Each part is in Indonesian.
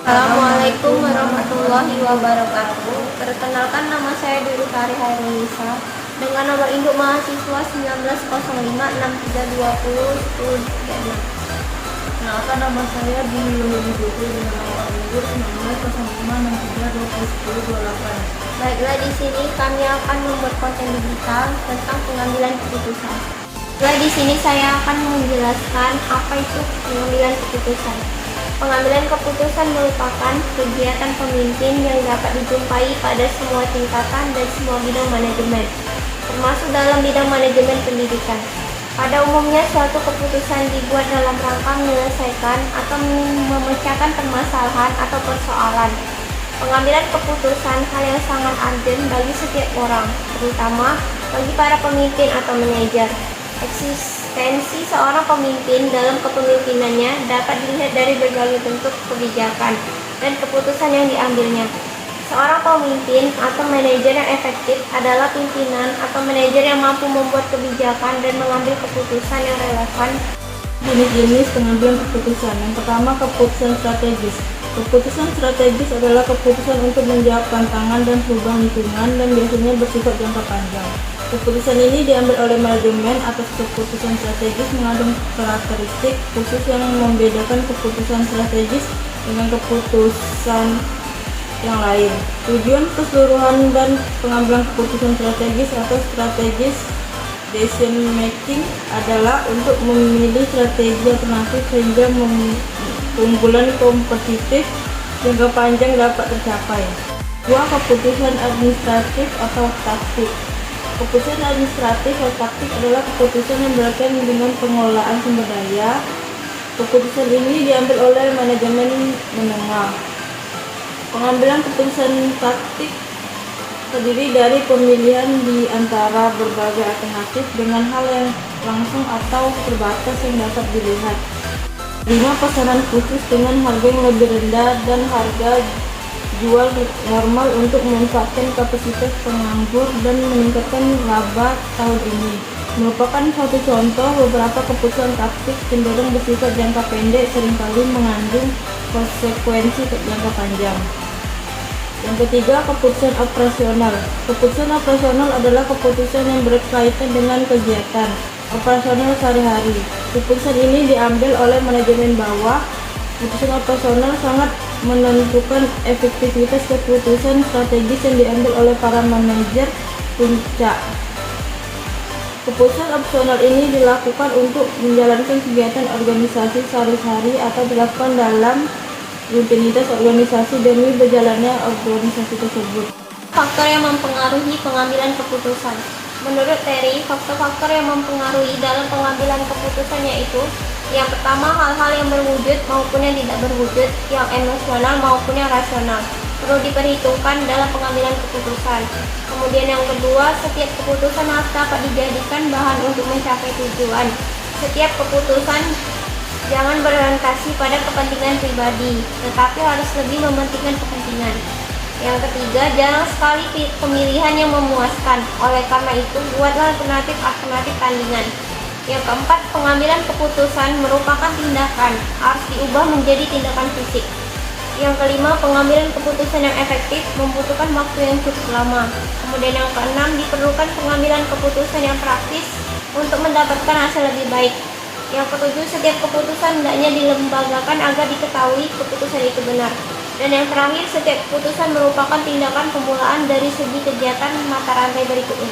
Assalamualaikum warahmatullahi wabarakatuh. Perkenalkan, nama saya Dwi Utari Hairunisa dengan nomor induk mahasiswa 190563201036. Perkenalkan, nama saya Dwi Putri dengan nomor induk 190563201028. Baiklah, di sini kami akan membuat konten digital tentang pengambilan keputusan. Baiklah, di sini saya akan menjelaskan apa itu pengambilan keputusan. Pengambilan keputusan merupakan kegiatan pemimpin yang dapat dijumpai pada semua tingkatan dan semua bidang manajemen, termasuk dalam bidang manajemen pendidikan. Pada umumnya, suatu keputusan dibuat dalam rangka menyelesaikan atau memecahkan permasalahan atau persoalan. Pengambilan keputusan hal yang sangat urgent bagi setiap orang, terutama bagi para pemimpin atau manajer. Eksistensi seorang pemimpin dalam kepemimpinannya dapat dilihat dari berbagai bentuk kebijakan dan keputusan yang diambilnya. Seorang pemimpin atau manajer yang efektif adalah pimpinan atau manajer yang mampu membuat kebijakan dan mengambil keputusan yang relevan. Jenis-jenis pengambilan keputusan. Yang pertama, keputusan strategis. Keputusan strategis adalah keputusan untuk menjawab tantangan dan perubahan lingkungan dan biasanya bersifat jangka panjang. Keputusan ini diambil oleh manajemen atas keputusan strategis mengandung karakteristik khusus yang membedakan keputusan strategis dengan keputusan yang lain. Tujuan keseluruhan dan pengambilan keputusan strategis atau strategis decision making adalah untuk memilih strategi alternatif sehingga keunggulan kompetitif jangka panjang dapat tercapai. Dua, keputusan administratif atau taktik. Keputusan administratif atau taktik adalah keputusan yang berkaitan dengan pengelolaan sumber daya. Keputusan ini diambil oleh manajemen menengah. Pengambilan keputusan taktik terdiri dari pemilihan di antara berbagai alternatif dengan hal yang langsung atau terbatas yang dapat dilihat. 5, pesanan khusus dengan harga yang lebih rendah dan harga jual normal untuk memanfaatkan kapasitas penganggur dan meningkatkan laba tahun ini. Merupakan satu contoh beberapa keputusan taktik cenderung bersifat jangka pendek seringkali mengandung konsekuensi jangka panjang. Yang ketiga, keputusan operasional. Keputusan operasional adalah keputusan yang berkaitan dengan kegiatan operasional sehari-hari. Keputusan ini diambil oleh manajemen bawah. Keputusan operasional sangat menentukan efektivitas keputusan strategis yang diambil oleh para manajer puncak. Keputusan operasional ini dilakukan untuk menjalankan kegiatan organisasi sehari-hari atau dilakukan dalam rutinitas organisasi demi berjalannya organisasi tersebut. Faktor yang mempengaruhi pengambilan keputusan. Menurut Terry, faktor-faktor yang mempengaruhi dalam pengambilan keputusan yaitu: yang pertama, hal-hal yang berwujud maupun yang tidak berwujud, yang emosional maupun yang rasional, perlu diperhitungkan dalam pengambilan keputusan. Kemudian yang kedua, setiap keputusan harus dapat dijadikan bahan untuk mencapai tujuan. Setiap keputusan jangan berorientasi pada kepentingan pribadi, tetapi harus lebih mementingkan kepentingan. Yang ketiga, jarang sekali pemilihan yang memuaskan. Oleh karena itu, buatlah alternatif tandingan. Yang keempat, pengambilan keputusan merupakan tindakan, harus diubah menjadi tindakan fisik. Yang kelima, pengambilan keputusan yang efektif membutuhkan waktu yang cukup lama. Kemudian yang keenam, diperlukan pengambilan keputusan yang praktis untuk mendapatkan hasil lebih baik. Yang ketujuh, setiap keputusan hendaknya dilembagakan agar diketahui keputusan itu benar. Dan yang terakhir, setiap keputusan merupakan tindakan pemulaan dari segi kegiatan mata rantai berikutnya.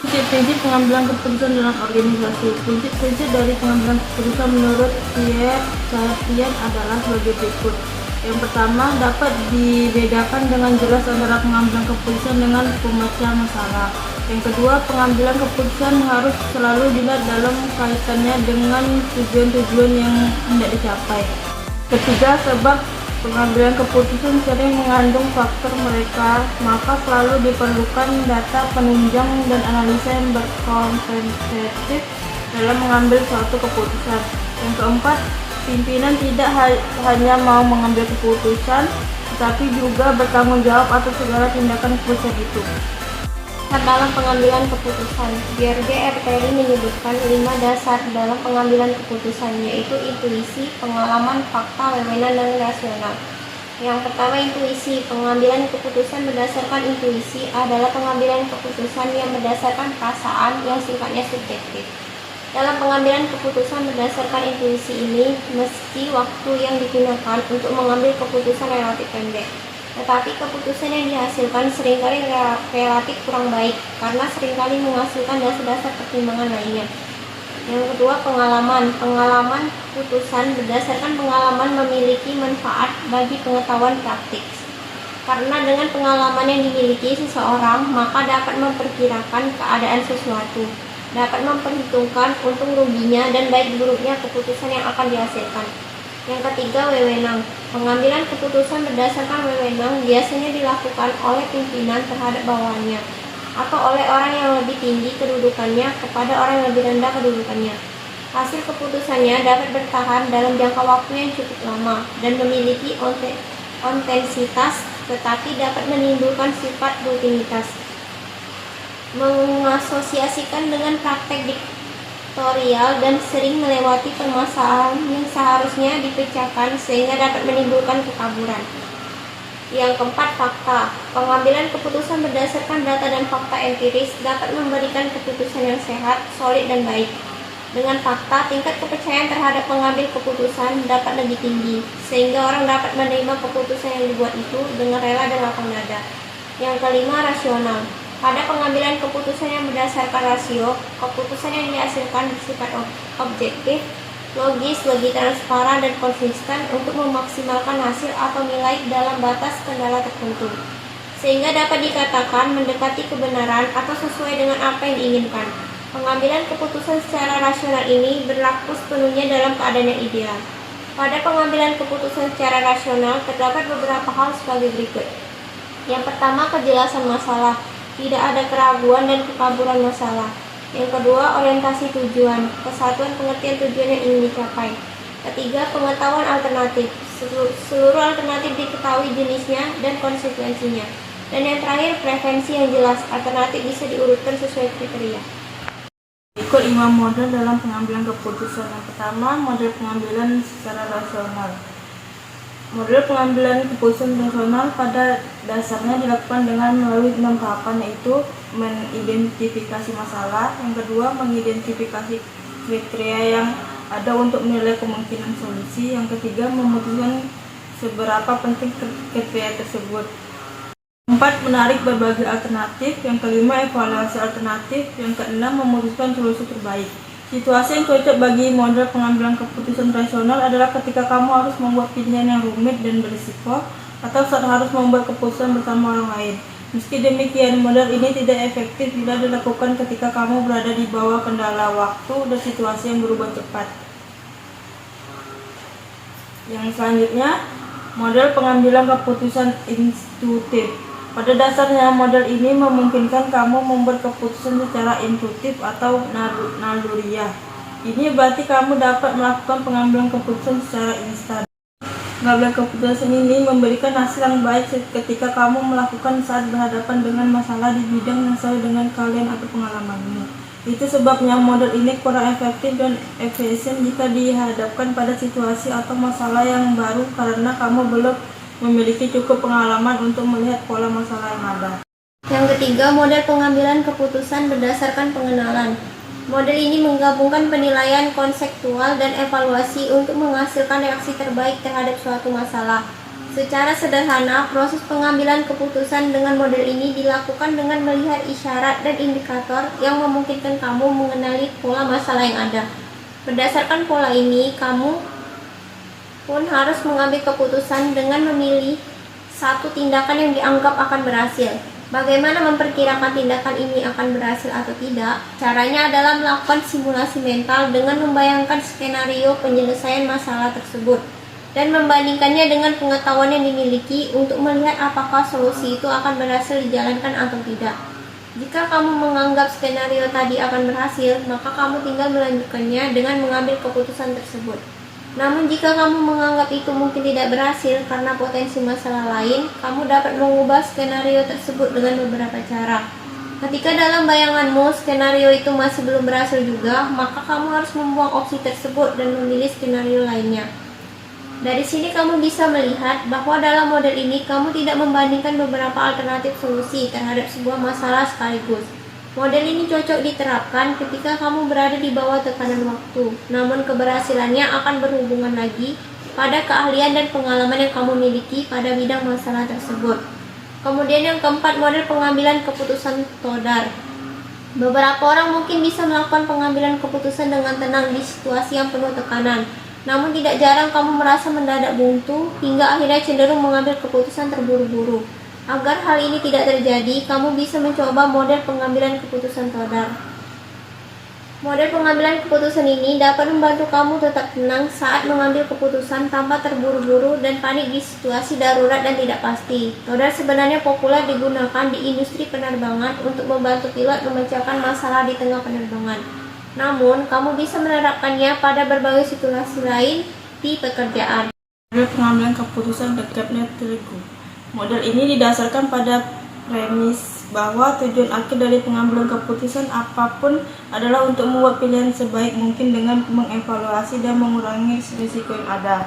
Prinsip-prinsip pengambilan keputusan dalam organisasi. Prinsip-prinsip dari pengambilan keputusan menurut Pierre Sartian adalah sebagai berikut. Yang pertama, dapat dibedakan dengan jelas antara pengambilan keputusan dengan pemecah masalah. Yang kedua, pengambilan keputusan harus selalu dilihat dalam kaitannya dengan tujuan-tujuan yang hendak dicapai. Ketiga, sebab pengambilan keputusan sering mengandung faktor mereka, maka selalu diperlukan data penunjang dan analisa yang berkomprehensif dalam mengambil suatu keputusan. Yang keempat, pimpinan tidak hanya mau mengambil keputusan, tetapi juga bertanggung jawab atas segala tindakan keputusan itu. Dalam pengambilan keputusan, George R. Terry menyebutkan 5 dasar dalam pengambilan keputusan, yaitu intuisi, pengalaman, fakta, wewenang, dan rasional. Yang pertama, intuisi. Pengambilan keputusan berdasarkan intuisi adalah pengambilan keputusan yang berdasarkan perasaan yang sifatnya subjektif. Dalam pengambilan keputusan berdasarkan intuisi ini, meski waktu yang digunakan untuk mengambil keputusan relatif pendek. Tetapi keputusan yang dihasilkan seringkali relatif kurang baik, karena seringkali menghasilkan dasar-dasar pertimbangan lainnya. Yang kedua, pengalaman. Pengalaman keputusan berdasarkan pengalaman memiliki manfaat bagi pengetahuan praktik. Karena dengan pengalaman yang dimiliki seseorang, maka dapat memperkirakan keadaan sesuatu, dapat memperhitungkan untung ruginya dan baik buruknya keputusan yang akan dihasilkan. Yang ketiga, wewenang. Pengambilan keputusan berdasarkan wewenang biasanya dilakukan oleh pimpinan terhadap bawahannya, atau oleh orang yang lebih tinggi kedudukannya kepada orang yang lebih rendah kedudukannya. Hasil keputusannya dapat bertahan dalam jangka waktu yang cukup lama dan memiliki intensitas, tetapi dapat menimbulkan sifat rutinitas. Mengasosiasikan dengan praktek diktatorial dan sering melewati permasalahan yang seharusnya dipecahkan sehingga dapat menimbulkan kekaburan. Yang keempat, fakta. Pengambilan keputusan berdasarkan data dan fakta empiris dapat memberikan keputusan yang sehat, solid, dan baik. Dengan fakta, tingkat kepercayaan terhadap pengambil keputusan dapat lebih tinggi, sehingga orang dapat menerima keputusan yang dibuat itu dengan rela dan lapang dada. Yang kelima, rasional. Pada pengambilan keputusan yang berdasarkan rasio, keputusan yang dihasilkan bersifat objektif, logis, lebih transparan dan konsisten untuk memaksimalkan hasil atau nilai dalam batas kendala tertentu, sehingga dapat dikatakan mendekati kebenaran atau sesuai dengan apa yang diinginkan. Pengambilan keputusan secara rasional ini berlaku sepenuhnya dalam keadaan yang ideal. Pada pengambilan keputusan secara rasional terdapat beberapa hal sebagai berikut. Yang pertama, kejelasan masalah. Tidak ada keraguan dan kekaburan masalah. Yang kedua, orientasi tujuan, kesatuan pengertian tujuan yang ingin dicapai. Ketiga, pengetahuan alternatif, seluruh alternatif diketahui jenisnya dan konsekuensinya. Dan yang terakhir, preferensi yang jelas, alternatif bisa diurutkan sesuai kriteria. Ikut 5 model dalam pengambilan keputusan. Yang pertama, model pengambilan secara rasional. Model pengambilan keputusan rasional pada dasarnya dilakukan dengan melalui 6 tahapan, yaitu mengidentifikasi masalah, yang kedua mengidentifikasi kriteria yang ada untuk menilai kemungkinan solusi, yang ketiga memutuskan seberapa penting kriteria tersebut, keempat menarik berbagai alternatif, yang kelima evaluasi alternatif, yang keenam memutuskan solusi terbaik. Situasi yang cocok bagi model pengambilan keputusan rasional adalah ketika kamu harus membuat pilihan yang rumit dan berisiko, atau saat harus membuat keputusan bersama orang lain. Meski demikian, model ini tidak efektif bila dilakukan ketika kamu berada di bawah kendala waktu dan situasi yang berubah cepat. Yang selanjutnya, model pengambilan keputusan intuitif. Pada dasarnya, model ini memungkinkan kamu membuat keputusan secara intuitif atau naluriah. Ini berarti kamu dapat melakukan pengambilan keputusan secara instan. Pengambilan keputusan ini memberikan hasil yang baik ketika kamu melakukan saat berhadapan dengan masalah di bidang yang sesuai dengan kalian atau pengalamanmu. Itu sebabnya model ini kurang efektif dan efisien jika dihadapkan pada situasi atau masalah yang baru karena kamu belum memiliki cukup pengalaman untuk melihat pola masalah yang ada. Yang ketiga, model pengambilan keputusan berdasarkan pengenalan. Model ini menggabungkan penilaian konseptual dan evaluasi untuk menghasilkan reaksi terbaik terhadap suatu masalah. Secara sederhana, proses pengambilan keputusan dengan model ini dilakukan dengan melihat isyarat dan indikator yang memungkinkan kamu mengenali pola masalah yang ada. Berdasarkan pola ini, kamu pun harus mengambil keputusan dengan memilih satu tindakan yang dianggap akan berhasil. Bagaimana memperkirakan tindakan ini akan berhasil atau tidak? Caranya adalah melakukan simulasi mental dengan membayangkan skenario penyelesaian masalah tersebut dan membandingkannya dengan pengetahuan yang dimiliki untuk melihat apakah solusi itu akan berhasil dijalankan atau tidak. Jika kamu menganggap skenario tadi akan berhasil, maka kamu tinggal melanjutkannya dengan mengambil keputusan tersebut. Namun jika kamu menganggap itu mungkin tidak berhasil karena potensi masalah lain, kamu dapat mengubah skenario tersebut dengan beberapa cara. Ketika dalam bayanganmu skenario itu masih belum berhasil juga, maka kamu harus membuang opsi tersebut dan memilih skenario lainnya. Dari sini kamu bisa melihat bahwa dalam model ini kamu tidak membandingkan beberapa alternatif solusi terhadap sebuah masalah sekaligus. Model ini cocok diterapkan ketika kamu berada di bawah tekanan waktu, namun keberhasilannya akan berhubungan lagi pada keahlian dan pengalaman yang kamu miliki pada bidang masalah tersebut. Kemudian yang keempat, model pengambilan keputusan Todar. Beberapa orang mungkin bisa melakukan pengambilan keputusan dengan tenang di situasi yang penuh tekanan. Namun tidak jarang kamu merasa mendadak buntu hingga akhirnya cenderung mengambil keputusan terburu-buru. Agar hal ini tidak terjadi, kamu bisa mencoba model pengambilan keputusan Todar. Model pengambilan keputusan ini dapat membantu kamu tetap tenang saat mengambil keputusan tanpa terburu-buru dan panik di situasi darurat dan tidak pasti. Todar sebenarnya populer digunakan di industri penerbangan untuk membantu pilot memecahkan masalah di tengah penerbangan. Namun, kamu bisa menerapkannya pada berbagai situasi lain di pekerjaan. Model pengambilan keputusan The Kepler Trigo. Model ini didasarkan pada premis bahwa tujuan akhir dari pengambilan keputusan apapun adalah untuk membuat pilihan sebaik mungkin dengan mengevaluasi dan mengurangi risiko yang ada.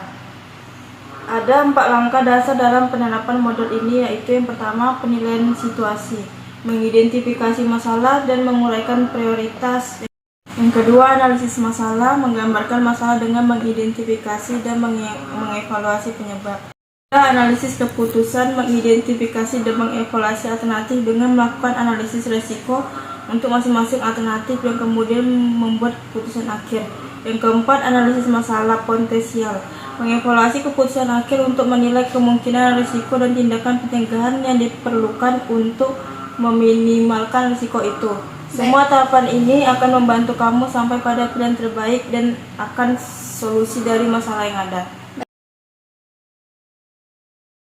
Ada 4 langkah dasar dalam penerapan model ini, yaitu yang pertama, penilaian situasi, mengidentifikasi masalah dan menguraikan prioritas. Yang kedua, analisis masalah, menggambarkan masalah dengan mengidentifikasi dan mengevaluasi penyebab. Analisis keputusan, mengidentifikasi dan mengevaluasi alternatif dengan melakukan analisis risiko untuk masing-masing alternatif yang kemudian membuat keputusan akhir. Yang keempat, analisis masalah potensial, mengevaluasi keputusan akhir untuk menilai kemungkinan risiko dan tindakan pencegahan yang diperlukan untuk meminimalkan risiko itu. Semua tahapan ini akan membantu kamu sampai pada pilihan terbaik dan akan solusi dari masalah yang ada.